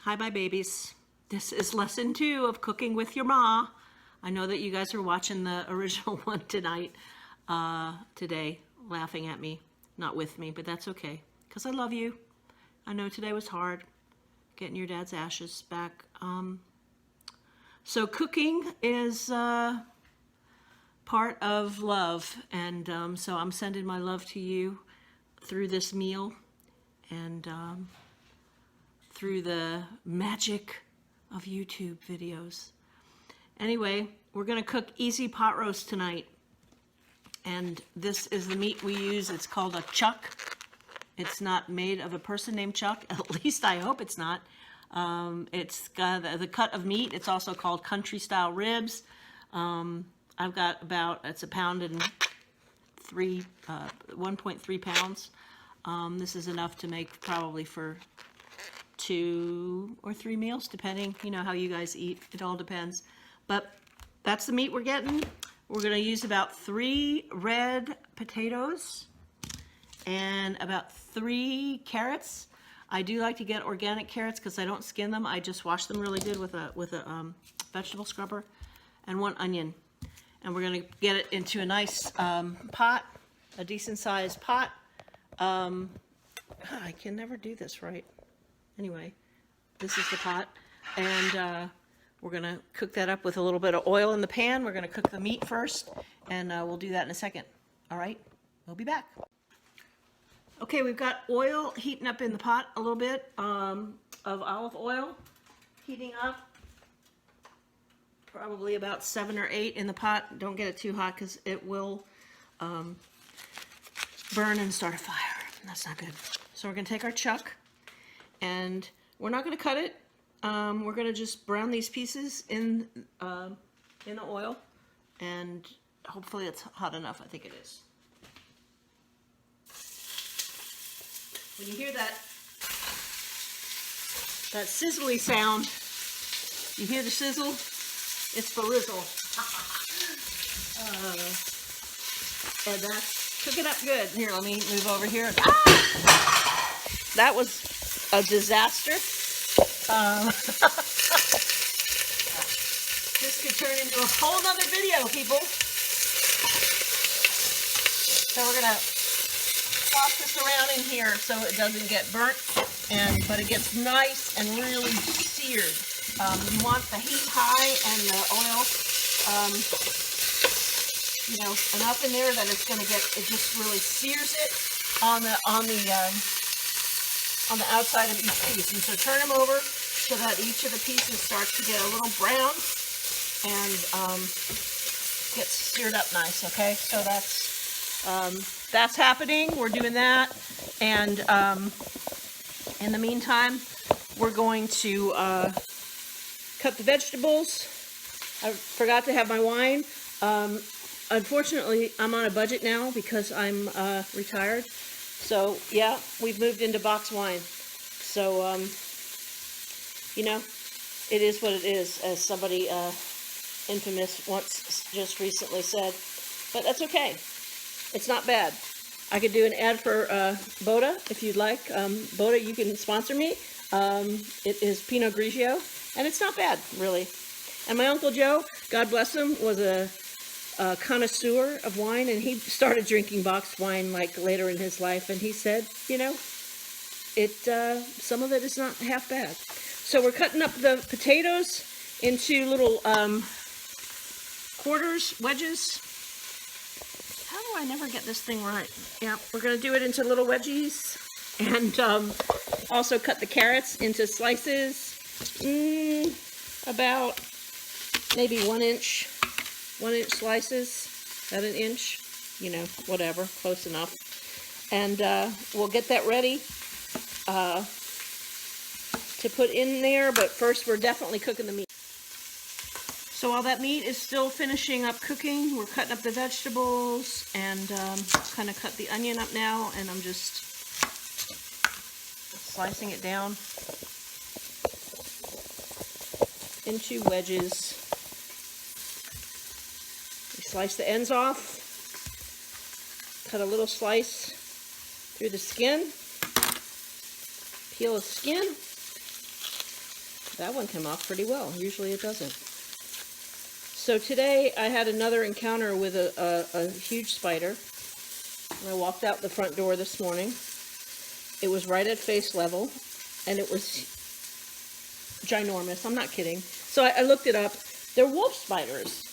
Hi, my babies. This is lesson 2 of Cooking with Your Ma. I know that you guys are watching the original one today, laughing at me, not with me, but that's okay, because I love you. I know today was hard, getting your dad's ashes back. So cooking is part of love, and so I'm sending my love to you through this meal, and through the magic of YouTube videos. Anyway, we're gonna cook easy pot roast tonight. And this is the meat we use. It's called a chuck. It's not made of a person named Chuck. At least I hope it's not. It's got the cut of meat. It's also called country style ribs. I've got about, it's 1.3 pounds. This is enough to make probably for 2 or 3 meals, depending, you know, how you guys eat. It all depends. But that's the meat we're getting. We're going to use about 3 red potatoes and about 3 carrots. I do like to get organic carrots because I don't skin them. I just wash them really good with a vegetable scrubber, and 1 onion. And we're going to get it into a nice pot, a decent sized pot. I can never do this right. Anyway, this is the pot, and we're going to cook that up with a little bit of oil in the pan. We're going to cook the meat first, and we'll do that in a second. All right, we'll be back. Okay, we've got oil heating up in the pot, a little bit of olive oil heating up. Probably about 7 or 8 in the pot. Don't get it too hot because it will burn and start a fire. That's not good. So we're going to take our chuck, and we're not going to cut it. We're going to just brown these pieces in the oil, and hopefully it's hot enough. I think it is. When you hear that sizzly sound, you hear the sizzle? It's for Rizzle. And that's cooking up good. Here, let me move over here. That was a disaster. This could turn into a whole nother video, people. So we're gonna toss this around in here so it doesn't get burnt, but it gets nice and really seared. You want the heat high and the oil, you know, enough in there that it's gonna get, it just really sears it on the outside of each piece. And so turn them over so that each of the pieces starts to get a little brown and gets seared up nice. Okay, so that's happening. We're doing that, and in the meantime, we're going to cut the vegetables. I forgot to have my wine. Unfortunately, I'm on a budget now because I'm retired. So yeah, we've moved into box wine. So you know, it is what it is, as somebody infamous once just recently said. But that's okay. It's not bad. I could do an ad for Boda if you'd like. Boda, you can sponsor me. It is Pinot Grigio, and it's not bad, really. And my Uncle Joe, God bless him, was a connoisseur of wine, and he started drinking boxed wine like later in his life, and he said, you know, some of it is not half bad. So we're cutting up the potatoes into little quarters, wedges. How do I never get this thing right? Yeah, we're going to do it into little wedgies, and also cut the carrots into slices, about maybe 1 inch slices, about 1 inch, you know, whatever, close enough. And we'll get that ready to put in there, but first we're definitely cooking the meat. So while that meat is still finishing up cooking, we're cutting up the vegetables, and kind of cut the onion up now, and I'm just slicing it down into wedges. We slice the ends off, cut a little slice through the skin, peel the skin, that one came off pretty well. Usually it doesn't. So today I had another encounter with a huge spider. I walked out the front door this morning. It was right at face level, and it was ginormous. I'm not kidding. So I looked it up. They're wolf spiders,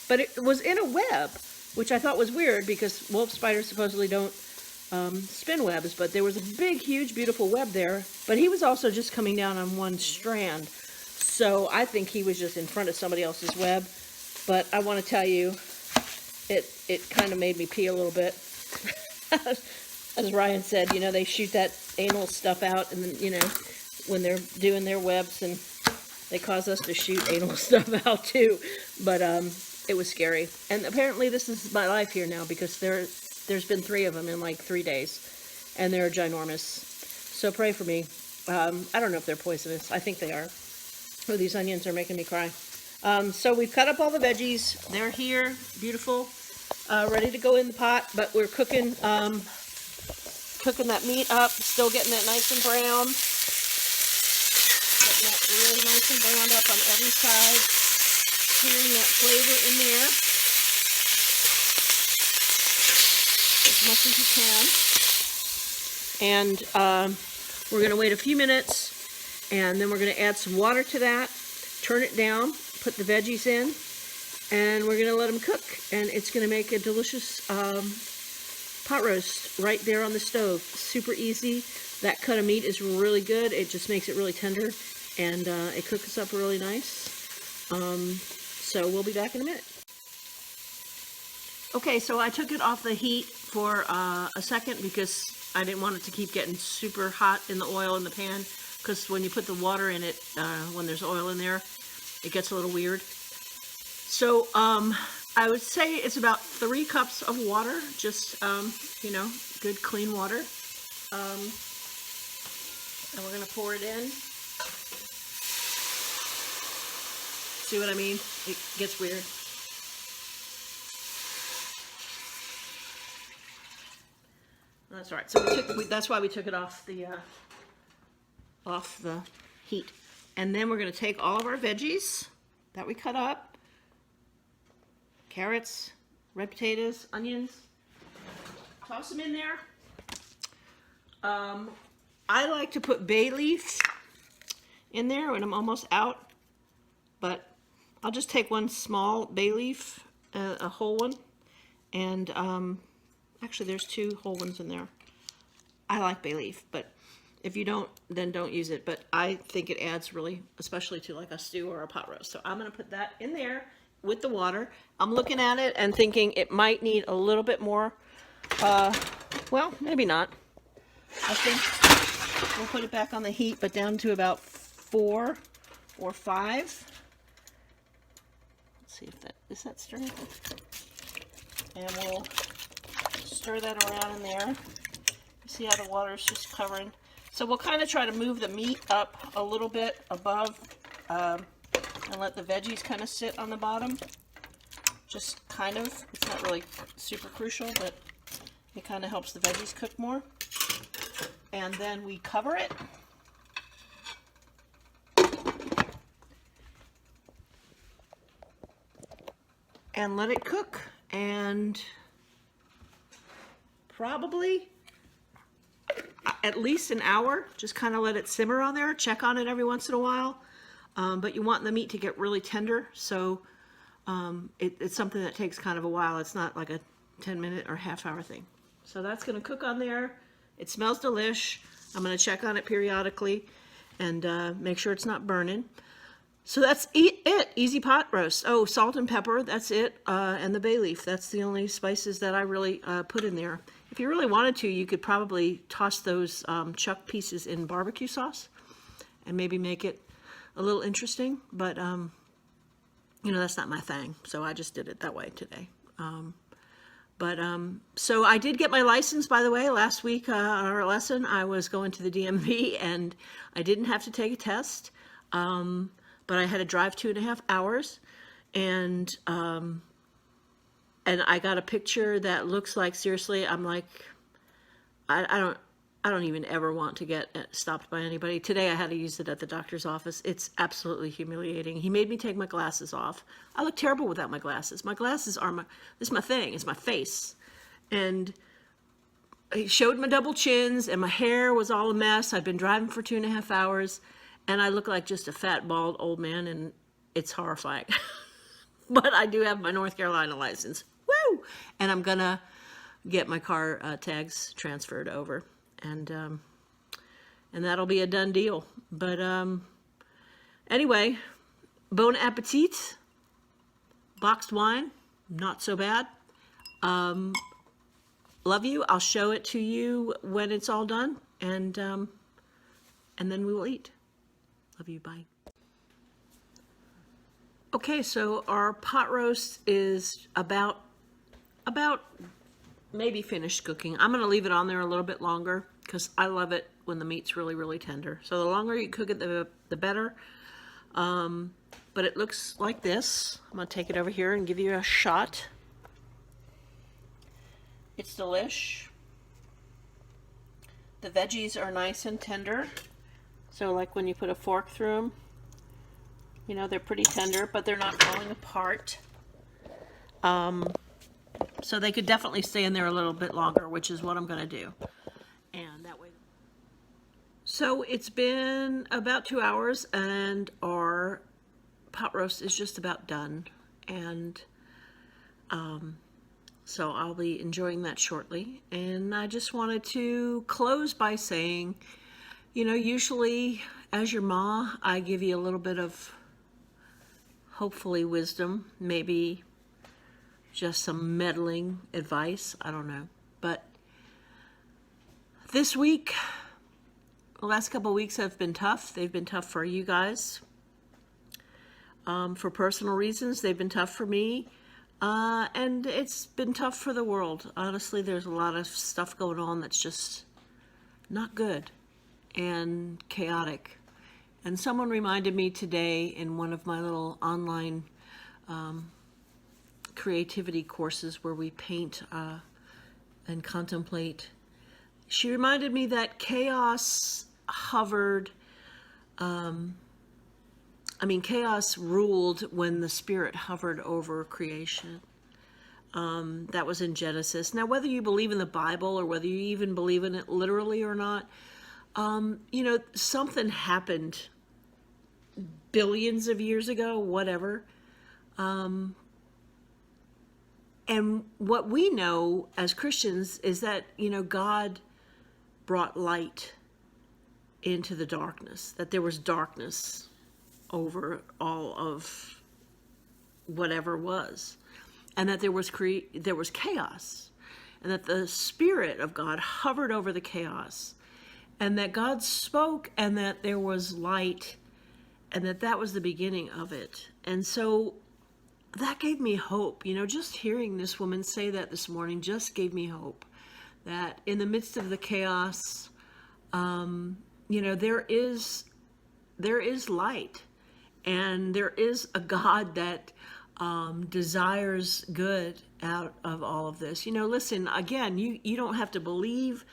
but it was in a web, which I thought was weird because wolf spiders supposedly don't spin webs, but there was a big, huge, beautiful web there, but he was also just coming down on one strand, so I think he was just in front of somebody else's web. But I want to tell you, it kind of made me pee a little bit. As Ryan said, you know, they shoot that anal stuff out, and then, you know, when they're doing their webs, and they cause us to shoot anal stuff out too. But it was scary, and apparently this is my life here now, because there's been 3 of them in like 3 days, and they're ginormous. So pray for me. I don't know if they're poisonous. I think they are. Oh, these onions are making me cry. So we've cut up all the veggies. They're here, beautiful, ready to go in the pot. But we're cooking that meat up, still getting it nice and brown. Getting that really nice and browned up on every side. Searing that flavor in there as much as you can. And we're going to wait a few minutes, and then we're going to add some water to that, turn it down, put the veggies in, and we're going to let them cook. And it's going to make a delicious pot roast right there on the stove. Super easy. That cut of meat is really good. It just makes it really tender, and it cooks up really nice. So we'll be back in a minute. Okay, so I took it off the heat for a second because I didn't want it to keep getting super hot in the oil in the pan, because when you put the water in it, when there's oil in there, it gets a little weird. So I would say it's about 3 cups of water, just, you know, good clean water. And we're going to pour it in. See what I mean? It gets weird. That's all right. So that's why we took it off the heat. And then we're going to take all of our veggies that we cut up, carrots, red potatoes, onions, toss them in there. I like to put bay leaf in there when I'm almost out, but I'll just take one small bay leaf, a whole one, and actually there's 2 whole ones in there. I like bay leaf, but if you don't, then don't use it. But I think it adds really, especially to like a stew or a pot roast. So I'm going to put that in there with the water. I'm looking at it and thinking it might need a little bit more. Well, maybe not. I think we'll put it back on the heat, but down to about 4 or 5. Let's see if is that stirring? And we'll stir that around in there. See how the water is just covering. So we'll kind of try to move the meat up a little bit above and let the veggies kind of sit on the bottom. Just kind of. It's not really super crucial, but it kind of helps the veggies cook more. And then we cover it. And let it cook. And probably at least an hour. Just kind of let it simmer on there. Check on it every once in a while. But you want the meat to get really tender, so it's something that takes kind of a while. It's not like a 10-minute or half-hour thing. So that's going to cook on there. It smells delish. I'm going to check on it periodically and make sure it's not burning. So that's it. Easy pot roast. Oh, salt and pepper, that's it. And the bay leaf. That's the only spices that I really put in there. If you really wanted to, you could probably toss those chuck pieces in barbecue sauce and maybe make it a little interesting. But, you know, that's not my thing. So I just did it that way today. So I did get my license, by the way. Last week on our lesson, I was going to the DMV and I didn't have to take a test. But I had to drive 2.5 hours, and I got a picture that looks like, seriously, I'm like, I I don't even ever want to get stopped by anybody. Today I had to use it at the doctor's office. It's absolutely humiliating. He made me take my glasses off. I look terrible without my glasses. My glasses are this is my thing. It's my face. And he showed my double chins and my hair was all a mess. I'd been driving for 2.5 hours and I look like just a fat, bald old man, and it's horrifying. But I do have my North Carolina license. Woo! And I'm gonna get my car tags transferred over. And that'll be a done deal. But anyway, bon appetit. Boxed wine, not so bad. Love you. I'll show it to you when it's all done, and then we will eat. Love you. Bye. Okay, so our pot roast is about maybe finished cooking. I'm going to leave it on there a little bit longer because I love it when the meat's really, really tender. So the longer you cook it, the better. But it looks like this. I'm going to take it over here and give you a shot. It's delish. The veggies are nice and tender. So like when you put a fork through them, you know, they're pretty tender, but they're not falling apart. So they could definitely stay in there a little bit longer, which is what I'm going to do. And that way. So it's been about 2 hours and our pot roast is just about done. And so I'll be enjoying that shortly. And I just wanted to close by saying, you know, usually as your ma, I give you a little bit of hopefully wisdom, maybe just some meddling advice. I don't know. But this week, the last couple of weeks have been tough. They've been tough for you guys. For personal reasons, they've been tough for me. And it's been tough for the world. Honestly, there's a lot of stuff going on that's just not good and chaotic. And someone reminded me today in one of my little online creativity courses where we paint and contemplate. She reminded me that chaos hovered, chaos ruled when the Spirit hovered over creation. That was in Genesis. Now, whether you believe in the Bible or whether you even believe in it literally or not, you know, something happened billions of years ago, whatever. And what we know as Christians is that, you know, God brought light into the darkness, that there was darkness over all of whatever was, and that there was chaos, and that the Spirit of God hovered over the chaos, and that God spoke, and that there was light, and that was the beginning of it. And so that gave me hope. You know, just hearing this woman say that this morning just gave me hope that in the midst of the chaos, you know, there is light, and there is a God that desires good out of all of this. You know, listen, again, you don't have to believe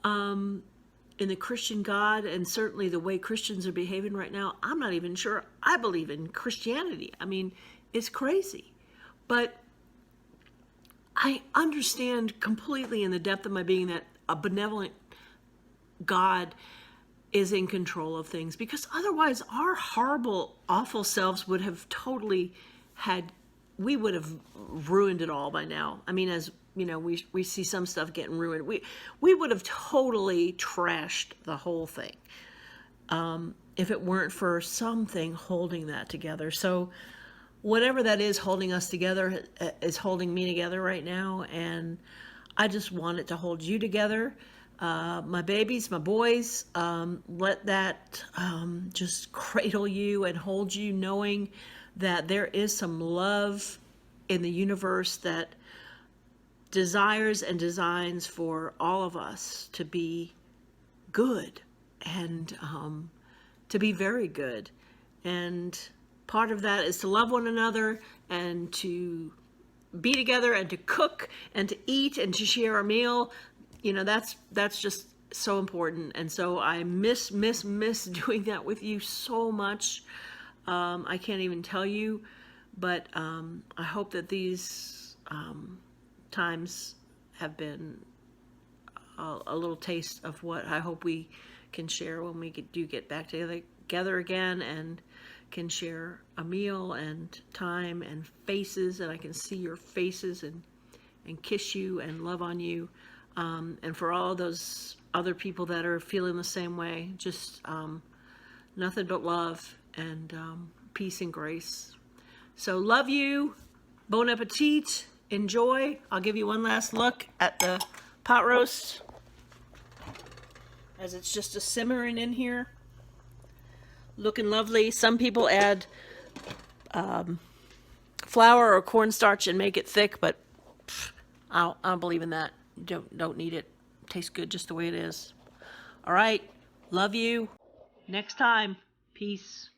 in the Christian God, and certainly the way Christians are behaving right now, I'm not even sure I believe in Christianity. I mean, it's crazy. But I understand completely in the depth of my being that a benevolent God is in control of things, because otherwise our horrible, awful selves would have totally we would have ruined it all by now. I mean, as you know, we see some stuff getting ruined. We would have totally trashed the whole thing if it weren't for something holding that together. So whatever that is holding us together is holding me together right now, and I just want it to hold you together. My babies, my boys, let that just cradle you and hold you, knowing that there is some love in the universe that desires and designs for all of us to be good and to be very good. And part of that is to love one another and to be together and to cook and to eat and to share a meal. You know, that's just so important. And so I miss doing that with you so much. I can't even tell you, but I hope that these times have been a little taste of what I hope we can share when we do get back together again, and can share a meal and time and faces, and I can see your faces and kiss you and love on you. And for all those other people that are feeling the same way, just nothing but love and peace and grace. So love you. Bon appetit. Enjoy. I'll give you one last look at the pot roast as it's just a simmering in here. Looking lovely. Some people add flour or cornstarch and make it thick, but I don't believe in that. You don't need it. It tastes good just the way it is. All right. Love you. Next time. Peace.